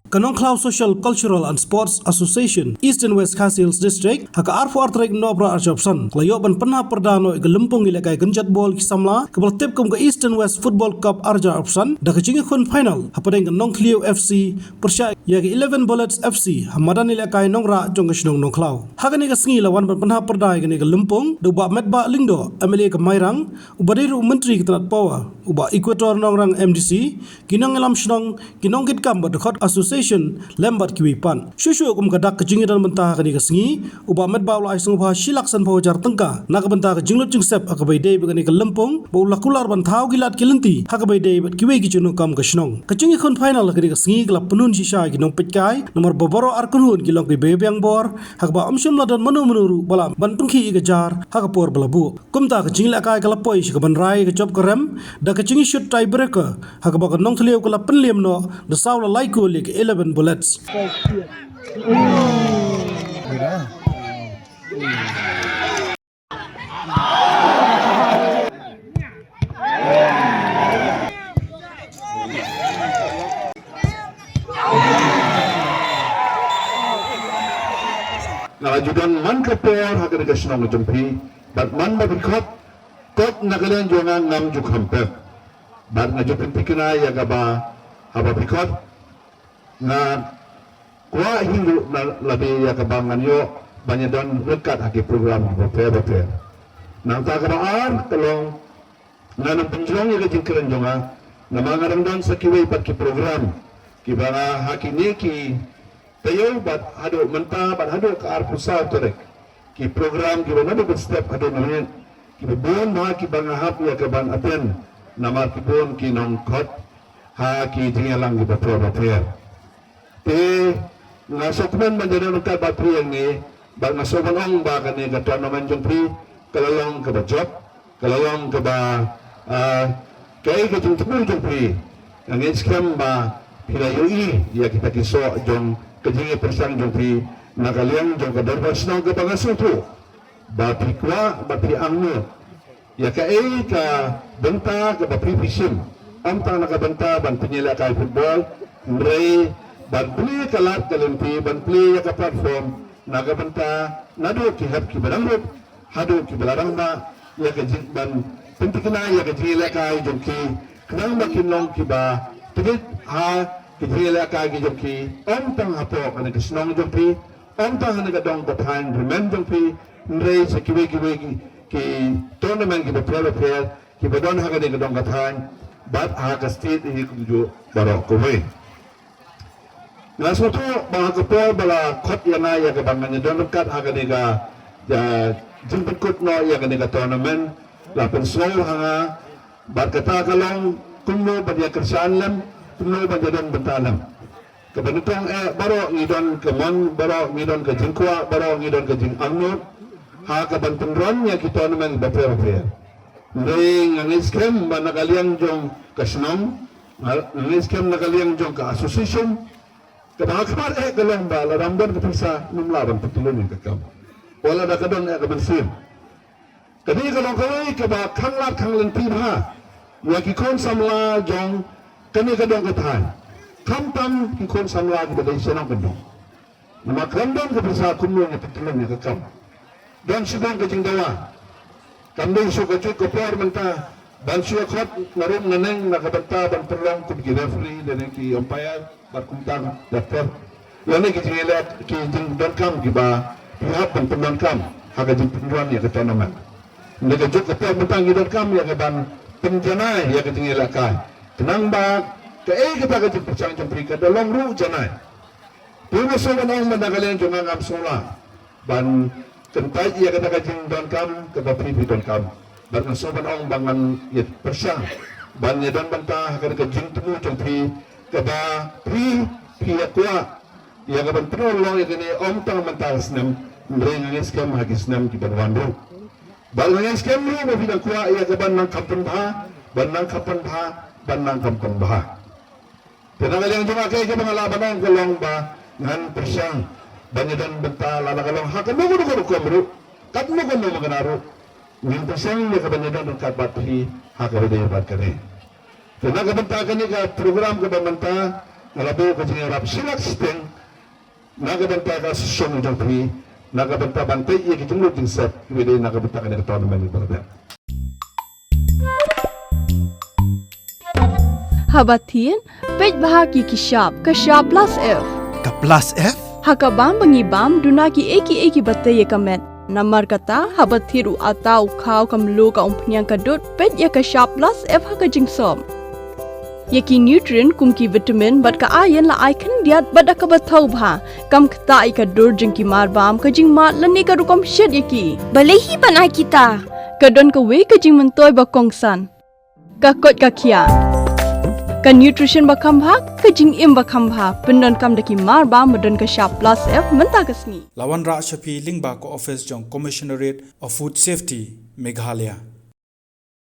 Kanong Cloud Social, Cultural and Sports Association, East and West Castles District, haka arfu artrek nobra arjopsan, klayoban penha perdano ke lempung ilekay genjat bol kisamla, kebal tip kum ke East and West Football Cup arja opsan, da ke jingi khun final, hapadeng ke Nong Clio FC, persya ya ke 11 Bullets FC, hamadan ilekay nongra jong ke sinong Nong Cloud. Haka ni ke sengi lawan penha perdai ke ni ke lempung, duba medba lingdo, MLA ke Mairang, ubadiru menteri ke tenat pawa, uba Equator nongrang MDC, kinong elam sinong, kinong kitkam badekot association lembat kiwipan shushu kum kadak kejingi dan mentah kani kesengi uba med baula ai sungba silaksan pawajar tengka nak bentah ke jinglot jingsep akabai dei begani ke lempong baula kular ban thau gilat kilenti hakabai dei bat kiwi ki junu kam kesnong kejingi khun final kani kesengi kelap penun sisa ki nong petkai nomor boboro arkunhun ki long ki bebyang bor hakba omsum ladan manu menuru bala ban pengki igajar hakapor balabu kumta kejingi lakai kalapoi si ban rai ke job kerem da kejingi shoot tie breaker hakba ke nong thleu kelap penlem no da saula laiku lik 11 bullets. Nalajudan man kapor hagar kasnong jumpi, bat man mabikot kot nagalan jongan ngam juk hampir. Bat ngajupin pikina ya gaba haba bikot na kuah hindu na labi ya kebangan yo banyak dan dekat haki program betul. Nang tak keraan tolong nanam penjong ya kejengkelan jonga nama ngarang dan sekiwai pat ki program kibara haki ni ki tayo bat hado mentah bat hado ke arpusa terek ki program ki bana do step hado namen ki bon ma ki banga hap ya keban aten nama ki bon ki nong kot haki jingalang ki betul. Ngasokmen menjadi nukat batri yang ni, bak ngasokan ong bahkan ni kata nama jumpi, kelalong ke bajop, kelalong ke kaya kecing tepung jumpi, yang ini sekarang hilayui ya kita kisah jong kejingi persang jumpi, nakaliang jong ke darbar senang ke bangasung tu, bapi kuah, bapi angmu, ya kaya ke benta ke bapi pisim, amtang nak benta ban penyelak kai football, merai ban pli kalat kalempi ban pli ya ka platform naga benta nado ki hab ki barang hado ki balarang ba ya ka jin ban pentikna ya ka jile ka jongki knang makin long ki ba tigit ha ki jile ka gi jongki om tang hapo kana ki snong jongpi om tang na ka dong bathan remen jongpi nrei se ki ki tournament ki ba player ki ba don ha ka de dong bathan bat ha ka state hi ku jo barok ko we Nasutu mga kapor bala kot yana ya kebangan ya don dekat haganiga ya jemput kut no ya haganiga tournament la pensol hanga berkata kalong kuno pada kersaan lem kuno pada don bentalam kebenutong baro ngidon kemon baro ngidon ke jingkwa baro ngidon ke jing angnut ha kebentenron ya kita tournament beper ring ngiskem banakaliang jong kasnom ngiskem nakaliang jong ke association Kebahagiaan kelang bala ramdan kepisa numlaban petulun yang kekam. Wala dah kadang kebersin. Kini kalau kau kebah kanglat kanglen pibha, ya kikon samla jong kini kadang ketahan. Kampam kikon samla kepada senang kedong. Nama kamdan kepisa kumno yang petulun yang kekam. Dan sidang kejingdawa. Kamdan suka cukup kepar mentah. Dan syukur narum neneng nak benta ban perlang ku ki referee dan ki umpire berkumpang daftar. Yang ni kita lihat ki jeng dan kam ki ba pihak ban pendan kam haga jeng penduan ya ke tournament. Mereka juk ke bentang ki dan kam ya ke ban penjanai ya ke tinggi lakai. Tenang ba ke kita ke jeng percang jeng prika dalam ru janai. Tunggu sebenang mandagalian jangan ngam sola. Ban kentai ya ke jeng dan kam ke ba pri dan kam. Barang sopan orang bangan ya persang banyak dan bantah akan kejing temu jumpi keba pri kuat ya kapan penolong ya kini om tang mental senam mereka skam hagi senam di berwandu balanya skam ni mabila kuat ya kapan nang kapan bah tenang yang cuma kayak pengalaman orang kelong bah ngan persang banyak dan bantah lala kelong hakan nunggu kumru kat nunggu mengenaru Yang pasang ni kebanyakan dekat bateri hak ada yang kini. Karena kebentar kini ke program kebentar nalabi ko rap silak steng nagabanta ka song jong pi nagabanta bantay iya kitulog din set wili nagabanta ka ng tournament ni brother. Habatin, pej bahagi Kashab plus F. Ka plus F? Hakabam bangibam dunaki eki batay kamet. Namar kata habatiru atau kau kamlu ka umpnyang kadut pej ya Kashab plus F hakajingsom. Yaki nutrient kumki vitamin bat ka ayan la ikan diat bat ka batau bha kam kata ikadur jengki marbam kajing mat lani ka rukam shed yaki. Balehi panai kita. Kadon ka we kajing mentoy bakongsan. Kakot kakia. Ka nutrition bakam bha kajing im bakam bha pendon kam daki marba medon Kashab plus F menta kasni. Lawan Ra Shafi Lingba ko office jong Commissionerate of Food Safety Meghalaya.